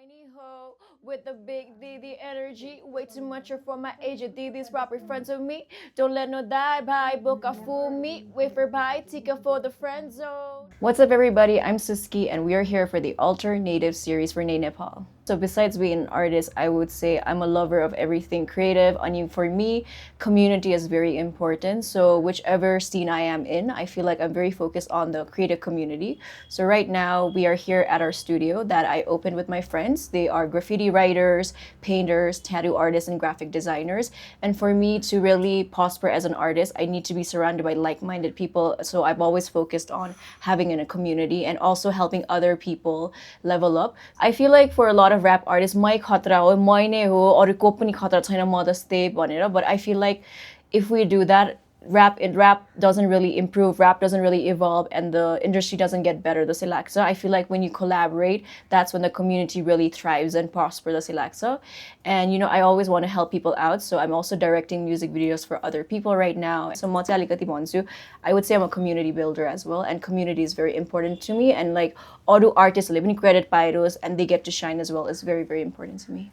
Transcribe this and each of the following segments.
Whiny hoe with the big DD energy. Way too much for my age. DD's proper friends with me. Don't let no die by book a fool me. Wait for bye, tika for the friend zone. What's up, everybody? I'm Suski, and we are here for the alternative series for Nepal. So besides being an artist, I would say I'm a lover of everything creative. And for me, community is very important. So whichever scene I am in, I feel like I'm very focused on the creative community. So right now, we are here at our studio that I opened with my friends. They are graffiti writers, painters, tattoo artists, and graphic designers. And for me to really prosper as an artist, I need to be surrounded by like-minded people. So I've always focused on having in a community and also helping other people level up. I feel like for a lot of rap artists, my khatra ho, my ne ho, or ko pani khatra chaina ma jastै भनेर. But I feel like if we do that, rap doesn't really improve, rap doesn't really evolve, and the industry doesn't get better. The Silaxa, I feel like when you collaborate, that's when the community really thrives and prospers. The Silaxa, and I always want to help people out, so I'm also directing music videos for other people right now. So म चाहिँ अलिकति भन्छु, I would say I'm a community builder as well, and community is very important to me. And like अरू आर्टिस्टहरूले पनि credit पाइरोस् and they get to shine as well is very, very important to me.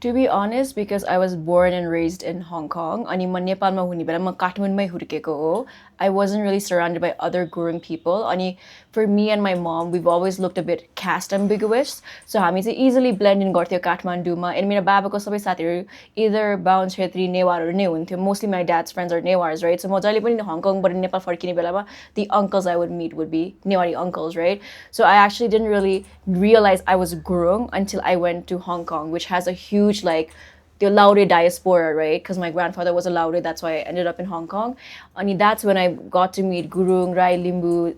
To be honest, because I was born and raised in Hong Kong, अनि म नेपालमा हुने बेला म काठमाडौँमै हुर्केको हो. I wasn't really surrounded by other Gurung people. अनि for me and my mom, we've always looked a bit caste ambiguous. So हामी चाहिँ easily blend in गर्थ्यो काठमाडौँमा. अनि मेरो बाबाको सबै साथीहरू either बाहुन छेत्री नेवारहरू नै हुन्थ्यो. Mostly my dad's friends are Newars, right? So म जहिले पनि हङकङबाट नेपाल फर्किने बेलामा the uncles I would meet would be Newari uncles, right? So I actually didn't really realize I was Gurung until I went to Hong Kong, which has a huge like the Laude diaspora, right? Because my grandfather was a Laude, that's why I ended up in Hong Kong. And that's when I got to meet Gurung, Rai, Limbu,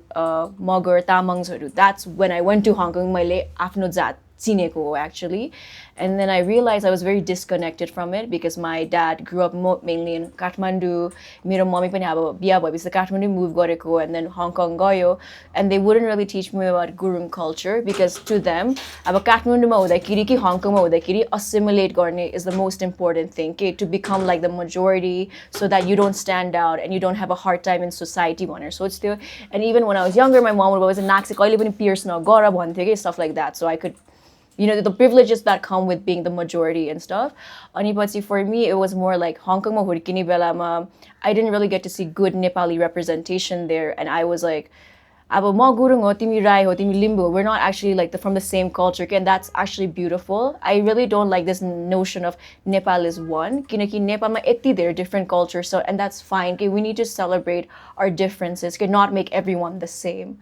Mogur, Tamangzहरू. That's when I went to Hong Kong, मैले आफ्नो जात चिनेको actually. And then I realized I was very disconnected from it because my dad grew up mainly in Kathmandu. मेरो mummy पनि अब बिहा भएपछि Kathmandu move गरेको and then Hong Kong गयो. And they wouldn't really teach me about Gurung culture because to them, अब काठमाडौँमा हुँदाखेरि कि हङकङमा हुँदाखेरि assimilate गर्ने is the most important thing, okay? To become like the majority so that you don't stand out and you don't have a hard time in society भनेर सोच्थ्यो. And even when I was younger, my mom would always say नाक चाहिँ कहिले पनि pierce नगर भन्थ्यो के, stuff like that. So I could the privileges that come with being the majority and stuff. But for me, it was more like Hong Kong hurkini belama. I didn't really get to see good Nepali representation there, and I was like, "Abo mo gurung ho, timi rai ho, timi limbu." We're not actually like from the same culture, and that's actually beautiful. I really don't like this notion of Nepal is one. Kinaki Nepal ma etti there different cultures, so and that's fine. Okay, we need to celebrate our differences. Okay, not make everyone the same.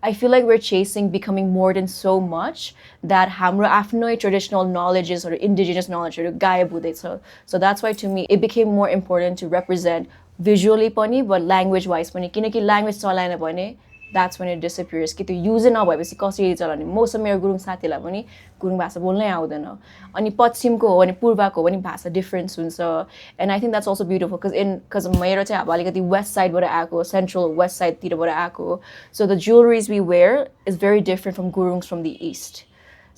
I feel like we're chasing becoming more than so much that हाम्रो आफ्नै traditional knowledges or indigenous knowledgeहरू गायब हुँदैछ. So that's why to me it became more important to represent visually पनि but language wise पनि, किनकि language चलाएन भने that's when it disappears. कि त्यो युज नभएपछि कसरी चलाउने. most of मेरो गुरुङ साथीलाई पनि गुरुङ भाषा बोल्नै आउँदैन. अनि पश्चिमको हो भने पूर्वको हो भने भाषा difference हुन्छ. And I think that's also beautiful because मेरो चाहिँ अब अलिकति west side बाट आएको, central west side तिरबाट आएको. So the jewelries we wear is very different from gurungs from the east.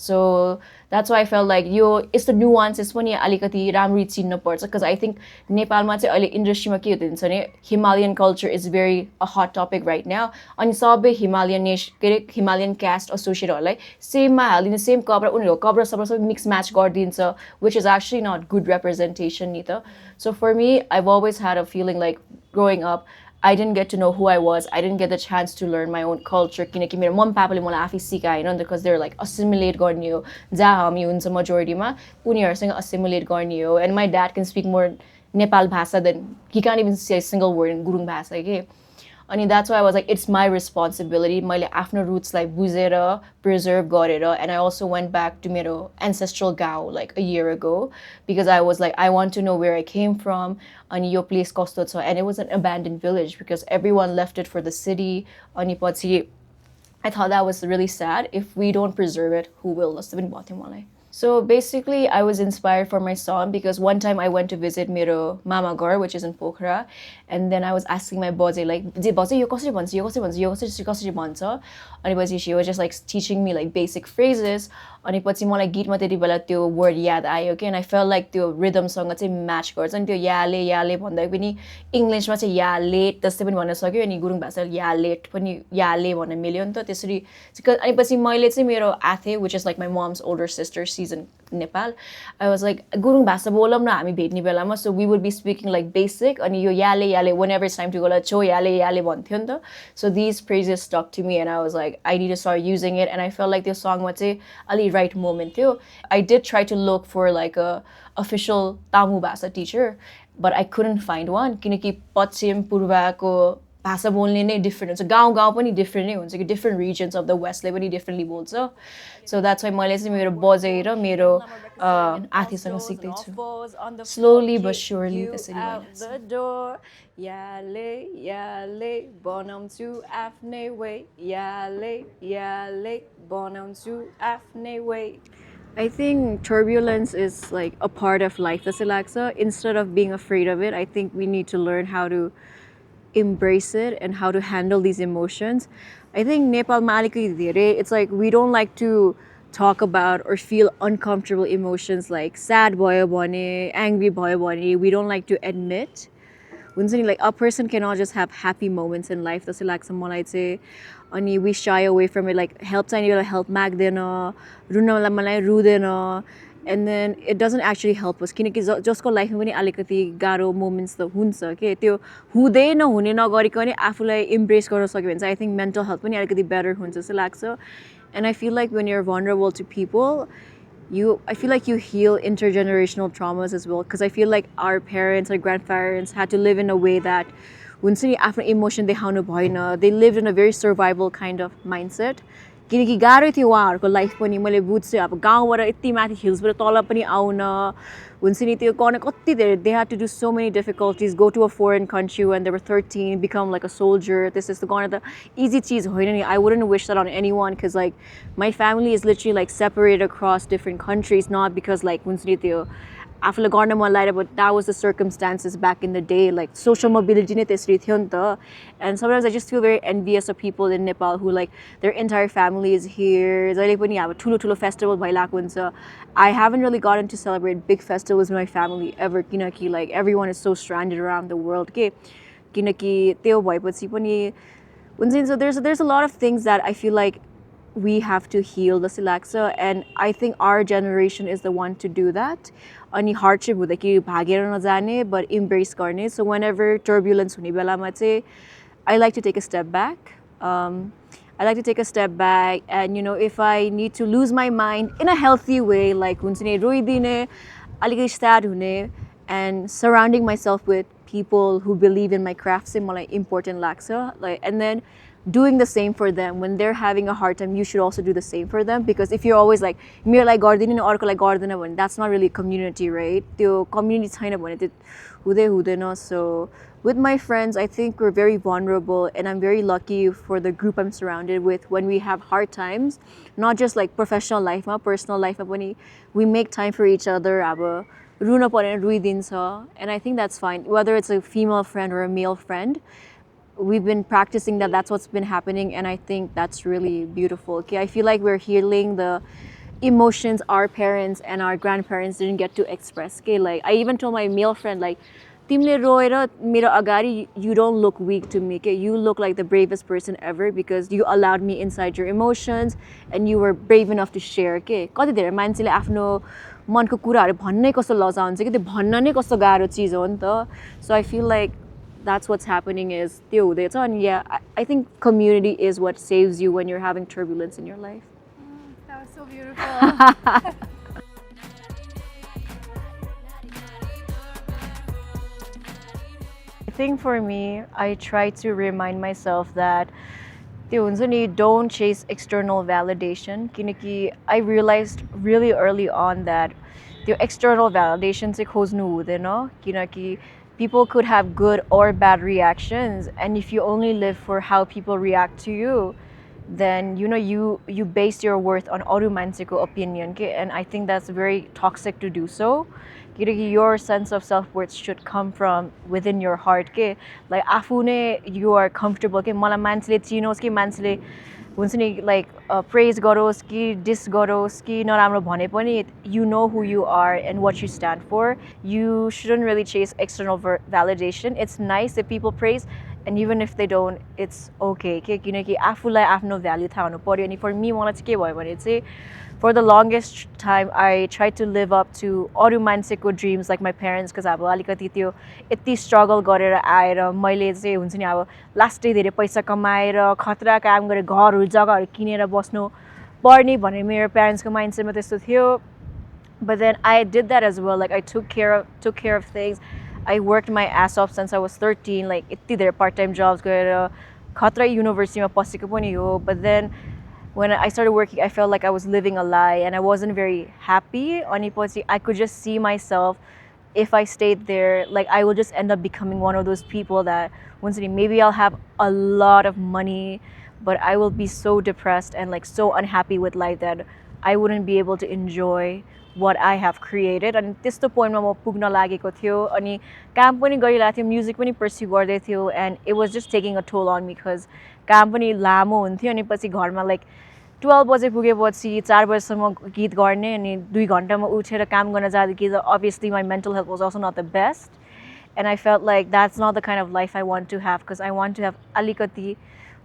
So that's why I felt like it's the nuances पनि अलिकति राम्ररी चिन्न पर्छ because I think नेपालमा चाहिँ अहिले इन्डस्ट्रीमा के हुन्छ भने Himalayan culture is very a hot topic right now. अनि सबै Himalayan caste associateहरूलाई सेममा हालिदिने सेम कपडा उनीहरूको कपडा सबै मिक्स म्याच गरिदिन्छ, which is actually not good representation नि त. So for me, I've always had a feeling like growing up I didn't get to know who I was. I didn't get the chance to learn my own culture. किनकि मेरो mummy पापाले मलाई आफै सिकाएन because they're like assimilate गर्ने हो. जहाँ हामी हुन्छ majorityमा उनीहरूसँग assimilate गर्ने हो. And my dad can speak more Nepal भाषा than he can't even say a single word in Gurung भाषा के. And that's why I was like, it's my responsibility. मैले आफ्नो roots like बुझेर preserve गरेर. And I also went back to मेरो ancestral Gao like a year ago because I was like, I want to know where I came from. अनि यो place कस्तो छ. And it was an abandoned village because everyone left it for the city. अनि पछि I thought that was really sad. If we don't preserve it, who will? जस्तो पनि भयो थियो मलाई. So basically, I was inspired for my song because one time I went to visit Miro Mama Gar, which is in Pokhara, and then I was asking my bossy like, "Bossy, you कसरी भन्छ, यो कसरी भन्छ, यो कसरी भन्छ?" अनि she was just like teaching me like basic phrases. अनि पछि मलाई गीतमा त्यति बेला त्यो word याद आयो कि, and I felt like त्यो rhythmसँग चाहिँ match गर्छ नि त्यो याले याले भन्दा पनि इङ्ग्लिसमा चाहिँ या लेट त्यस्तै पनि भन्न सक्यो अनि गुरुङ भाषा या लेट पनि याले भन्न मिल्यो नि त त्यसरी अनि पछि मैले चाहिँ मेरो आथे which is like my mom's older sister she's in Nepal I was like Gurung भाषा बोलौँ न हामी भेट्ने बेलामा so we would be speaking like basic अनि यो याले याले whenever it's time to go like छो याले याले भन्थ्यो नि त so these phrases stuck to me and I was like I need to start using it and I felt like this song मा चाहिँ अलि right moment थियो I did try to look for like a official Tamu भाषा teacher but I couldn't find one किनकि पश्चिम पूर्वको भाषा बोल्ने नै डिफरेन्ट हुन्छ गाउँ गाउँ पनि डिफरेन्ट नै हुन्छ कि डिफरेन्ट रिजन्स अफ द वेस्टले पनि डिफरेन्टली बोल्छ सो द्याट्स वाइ मैले चाहिँ मेरो बजाइ र मेरो आथीसँग सिक्दैछु स्लोली बट स्योरली त्यसरी याले याले बनाउँछु आफ्नै वे याले याले बनाउँछु आफ्नै वे I think turbulence is like a part of life. Instead of being afraid of it, I think we need to learn how to embrace it and how to handle these emotions. I think Nepal it's like we don't like to talk about or feel uncomfortable emotions like sad bhayo bhane, angry bhayo bhane. We don't like to admit. Like a person cannot just have happy moments in life. That's like मलाई चाहिँ अनि we shy away from it like help चाहिने बेला help माग्दैन run मलाई रुदैन and then it doesn't actually help us किनकि जसको लाइफमा पनि अलिकति गाह्रो मोमेन्ट्स त हुन्छ के त्यो हुँदै नहुने नगरिकन नि आफूलाई इम्ब्रेस गर्न सक्यो भने चाहिँ I think mental health पनि अलिकति better हुन्छ जस्तो लाग्छ and I feel like when you're vulnerable to people I feel like you heal intergenerational traumas as well because I feel like our parents, our grandparents had to live in a way that हुन्छ नि आफ्नो emotion देखाउनु भएन they lived in a very survival kind of mindset किनकि गाह्रो थियो उहाँहरूको life पनि मैले बुझ्छु अब गाउँबाट यति माथि हिल्सबाट तल पनि आउन हुन्छ नि त्यो गर्न कति धेरै they had to do so many difficulties go to a foreign country when they were 13 become like a soldier this is the गर्न त easy चीज होइन नि I wouldn't wish that on anyone because like my family is literally like separated across different countries not because like हुन्छ नि त्यो आफूलाई गर्न मन लागेर but that was the circumstances back in the day like social mobility नै त्यसरी थियो नि त and sometimes I just feel very envious of people in Nepal who like their entire family is here जहिले पनि अब ठुलो ठुलो फेस्टिभल भइरहेको हुन्छ I haven't really gotten to celebrate big festivals with my family ever किनकि like everyone is so stranded around the world के किनकि त्यो भएपछि पनि हुन्छ नि so there's a lot of things that I feel like we have to heal the Silaksa and I think our generation is the one to do that अनि hardship हुँदा कि भागेर नजाने but embrace गर्ने so whenever turbulence हुने बेलामा चाहिँ I like to take a step back I like to take a step back and you know if I need to lose my mind in a healthy way like हुन्छ नि रोइदिने अलिकति sad हुने and surrounding myself with people who believe in my craft चाहिँ मलाई important लाग्छ like and then doing the same for them when they're having a hard time you should also do the same for them because if you're always like मेरोलाई गर्दिन नि अर्कोलाई गर्दैन भने that's not really community right त्यो community छैन भने त्यो हुँदै हुँदैन so with my friends I think we're very vulnerable and I'm very lucky for the group I'm surrounded with when we have hard times not just like professional life मा personal life मा पनि we make time for each other अब run पर्यो रुइदिन्छ and I think that's fine whether it's a female friend or a male friend we've been practicing that's what's been happening and I think that's really beautiful okay I feel like we're healing the emotions our parents and our grandparents didn't get to express okay like I even told my male friend like तिमीले रोएर मेरो अगाडि you don't look weak to me okay you look like the bravest person ever because you allowed me inside your emotions and you were brave enough to share okay कति धेरै मान्छेले आफ्नो मनको कुराहरु भन्नै कस्तो लजाउँछ के त्यो भन्न नै कस्तो गाह्रो चीज हो नि त so I feel like that's what's happening is त्यो हुँदैछ and yeah I think community is what saves you when you're having turbulence in your life that was so beautiful I think for me I try to remind myself that त्यो हुन्छ नि don't chase external validation किनकि I realized really early on that त्यो external validation चाहिँ खोज्नु हुँदैन किनकि people could have good or bad reactions and if you only live for how people react to you then you base your worth on अरू मान्छेको opinion के, and I think that's very toxic to do so. Your sense of self-worth should come from within your heart के, like आफू नै you are comfortable के, मलाई मान्छेले चिनोस् कि मान्छेले हुन्छ नि like praise गरोस् कि diss गरोस् कि नराम्रो भने पनि, you know who you are and what you stand for. You shouldn't really chase external validation. It's nice if people praise, and even if they don't, it's okay के, किनकि आफूलाई आफ्नो भ्याल्यु थाहा हुनु पर्यो. अनि for me मलाई चाहिँ के भयो भने चाहिँ, for the longest time I tried to live up to अरू मान्छेको dreams like my parents, because अब अलिकति त्यो यति struggle गरेर आएर मैले चाहिँ हुन्छ नि अब लास्टै धेरै पैसा कमाएर खतरा काम गरेर घरहरू जग्गाहरू किनेर बस्नु पर्ने भन्ने मेरो प्यारेन्ट्सको माइन्डसेटमा त्यस्तो थियो. But then I did that as well. Like I took care of things. I worked my ass off since I was 13. Like यति धेरै part-time jobs गरेर खतरा युनिभर्सिटीमा पसेको पनि हो. But then when I started working, I felt like I was living a lie and I wasn't very happy. Ani पछि I could just see myself, if I stayed there, like I will just end up becoming one of those people that once maybe I'll have a lot of money, but I will be so depressed and like so unhappy with life that I wouldn't be able to enjoy what I have created. अनि त्यस्तो पोइन्टमा म पुग्न लागेको थियो. अनि काम पनि गरिरहेको थियो, म्युजिक पनि पर्स्यु गर्दै थियो, and it was just taking a toll on me because काम पनि लामो हुन्थ्यो. अनि पछि घरमा like 12 बजे पुगेपछि 4 बजेसम्म गीत गर्ने, अनि 2 घन्टामा उठेर काम गर्न जाँदा गीत. Obviously my mental health was also not the best, and I felt like that's not the kind of life I want to have, because I want to have alikati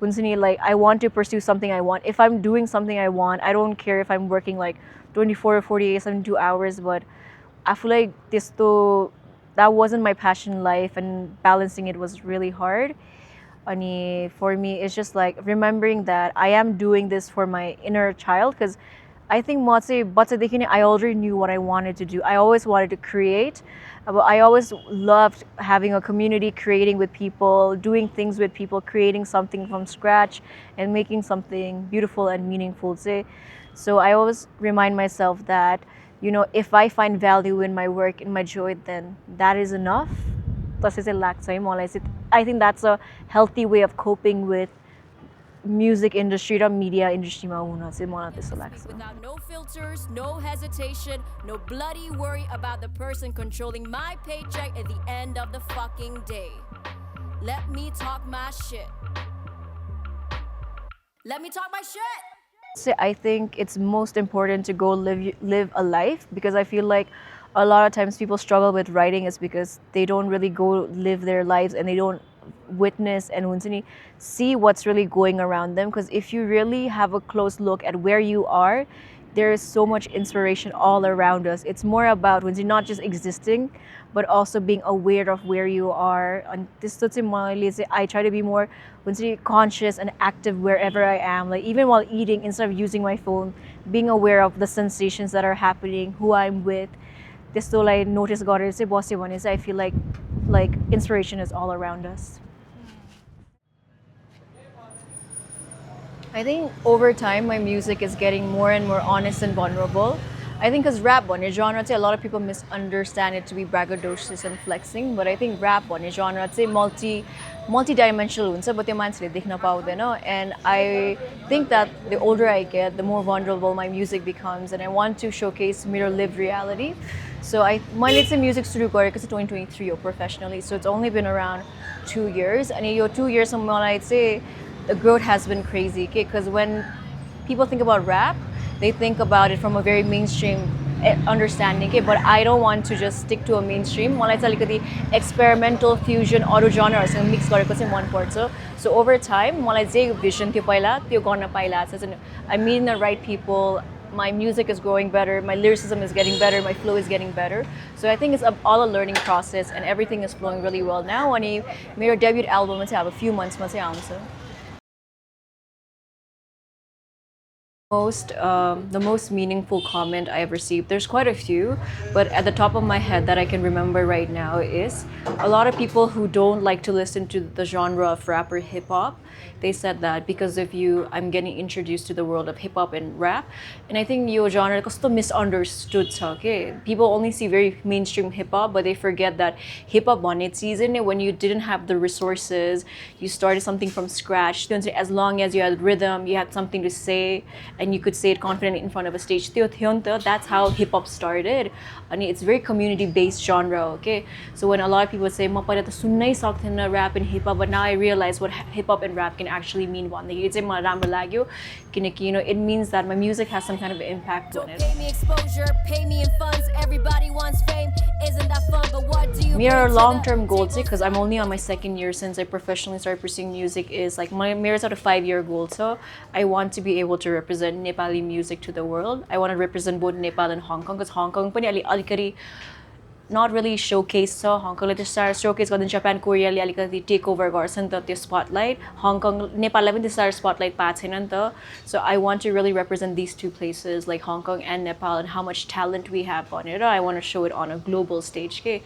हुन्छ नि, like I want to pursue something I want. If I'm doing something I want, I don't care if I'm working like 24 or 48, 72 hours, but I feel like that wasn't my passion in life, and balancing it was really hard. And for me, it's just like remembering that I am doing this for my inner child, because I think I already knew what I wanted to do. I always wanted to create. I always loved having a community, creating with people, doing things with people, creating something from scratch and making something beautiful and meaningful. So I always remind myself that, if I find value in my work, in my joy, then that is enough. I think that's a healthy way of coping with music industry or media industry ma huna चाहिँ मलाई त्यस्तो लाग्छ. Without no filters, no hesitation, no bloody worry about the person controlling my paycheck at the end of the fucking day. Let me talk my shit. Let me talk my shit. So I think it's most important to go live a life, because I feel like a lot of times people struggle with writing is because they don't really go live their lives and they don't witness and see what's really going around them. Because if you really have a close look at where you are, there is so much inspiration all around us. It's more about not just existing, but also being aware of where you are. And this I try to be more conscious and active wherever I am. Like even while eating, instead of using my phone, being aware of the sensations that are happening, who I'm with. I notice I feel like inspiration is all around us. I think over time my music is getting more and more honest and vulnerable. I think because rap genre, a lot of people misunderstand it to be braggadocious and flexing, but I think rap genre multi-dimensional but and I think that the older I get, the more vulnerable my music becomes, and I want to showcase my lived reality. So my music studio because 2023 professionally, so it's only been around 2 years, and in 2 years I'd say the growth has been crazy, because when people think about rap, they think about it from a very mainstream understanding, but I don't want to just stick to a mainstream. मलाई चाहिँ अलिकति experimental fusion अरू genreहरूसँग mix गरेको चाहिँ मन पर्छ. So over time मलाई जे vision थियो पहिला त्यो गर्न पाइरहेको छ. I'm meeting the right people. My music is growing better. My lyricism is getting better. My flow is getting better. So I think it's all a learning process, and everything is flowing really well now. अनि मेरो debut album चाहिँ अब a few months मा चाहिँ आउँछ. The most meaningful comment I have received. There's quite a few, but at the top of my head that I can remember right now is a lot of people who don't like to listen to the genre of rap or hip hop. They said that because of you, I'm getting introduced to the world of hip hop and rap, and I think your genre is so misunderstood. Okay, people only see very mainstream hip hop, but they forget that hip hop on its season when you didn't have the resources, you started something from scratch. As long as you had rhythm, you had something to say, and you could say it confidently in front of a stage. That's how hip hop started. And it's very community based genre, okay? So when a lot of people say, "Ma pala ta sunnai sakthaina rap and hip hop," but now I realize what hip hop and rap can actually mean. It's it means that my music has some kind of impact on it. Pay me exposure, pay me in funds. Everybody wants fame. Isn't that fun? But what do you Mere bring to long-term the goals, table? because I'm only on my second year since I professionally started pursuing music, is like my mere sort of 5-year goal. So I want to be able to represent Nepali music to the world. I want to represent both Nepal and Hong Kong, because Hong Kong पनि अलिकति not really showcase छ Hong Kongले त्यस्तो showcase गर्दैन Japan Koreaले अलिकति take over गर्छ नि त त्यो spotlight Hong Kong Nepalलाई पनि त्यस्तो spotlight पाएको छैन नि त so I want to really represent these two places like Hong Kong and Nepal and how much talent we have on it I want to show it on a global stage okay?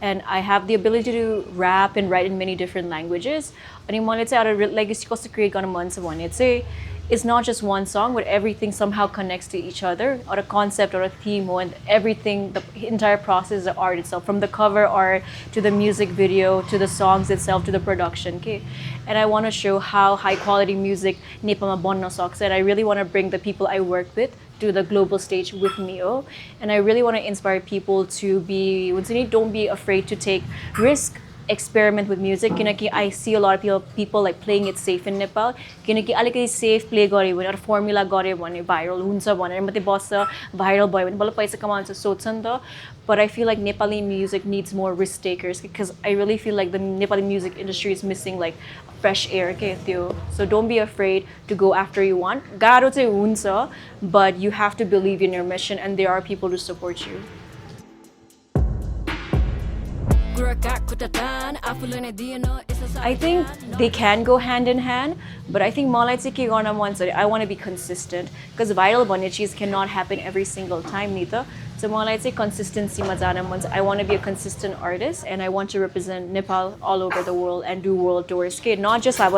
And I have the ability to rap and write in many different languages अनि मलाई चाहिँ एउटा legacy कस्तो create गर्न मन छ भने चाहिँ it's not just one song, but everything somehow connects to each other, or a concept or a theme, and everything, the entire process of art itself, from the cover art to the music video to the songs itself to the production. Okay, and I want to show how high quality music Nepalma bonna सक्छ, and I really want to bring the people I work with to the global stage with me. Oh, and I really want to inspire people to be, don't be afraid to take risk. Experiment with music किनकि I see a lot of people like playing it safe in Nepal किनकि अलिकति safe play गर्यो भने एउटा formula गर्यो भने viral हुन्छ भनेर मात्रै बस्छ viral भयो भने बल्ल पैसा कमाउँछ सोच्छ नि त but I feel like Nepali music needs more risk takers because I really feel like the Nepali music industry is missing like fresh air के त्यो so don't be afraid to go after you want गाह्रो चाहिँ हुन्छ but you have to believe in your mission and there are people to support you. I think they can go hand in hand, but I think मलाई चाहिँ के गर्न मन छ I want to be consistent because viral भन्ने चीज cannot happen every single time नि त so मलाई चाहिँ consistency मा जान मन छ I want to be a consistent artist and I want to represent Nepal all over the world and do world tours okay? Not just अब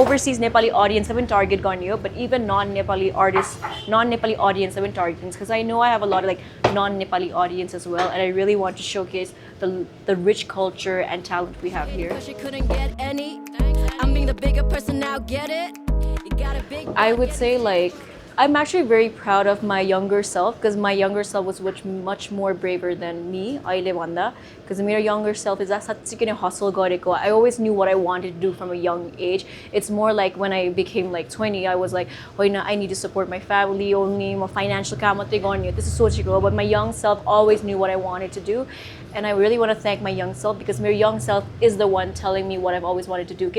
overseas Nepali audience पनि target गर्ने हो but even non-Nepali artists non-Nepali audience पनि targeting because I know I have a lot of like non-Nepali audience as well and I really want to showcase the rich culture and talent we have here. I'm being the bigger person now, get it? I would say like I'm actually very proud of my younger self because my younger self was much more braver than me because my younger self is hustle I always knew what I wanted to do from a young age. It's more like when I became like 20 I was like I need to support my family only my financial this is so but my young self always knew what I wanted to do and I really want to thank my young self because my young self is the one telling me what I've always wanted to do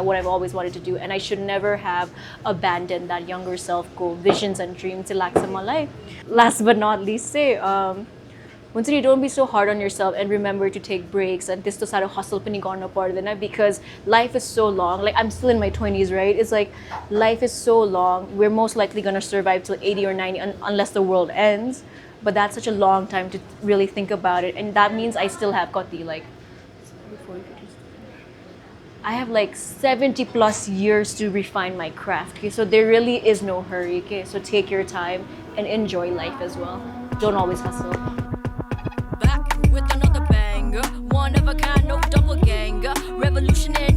what I've always wanted to do and I should never have abandoned that younger self visions and dreams last but not least say don't be so hard on yourself and remember to take breaks and this to hustle because life is so long like I'm still in my 20s right it's like life is so long we're most likely going to survive till 80 or 90 unless the world ends but that's such a long time to really think about it and that means I still have like I have like 70 plus years to refine my craft okay? So there really is no hurry okay? So take your time and enjoy life as well don't always hustle. Back with another banger one of a kind no doppelganger revolutionary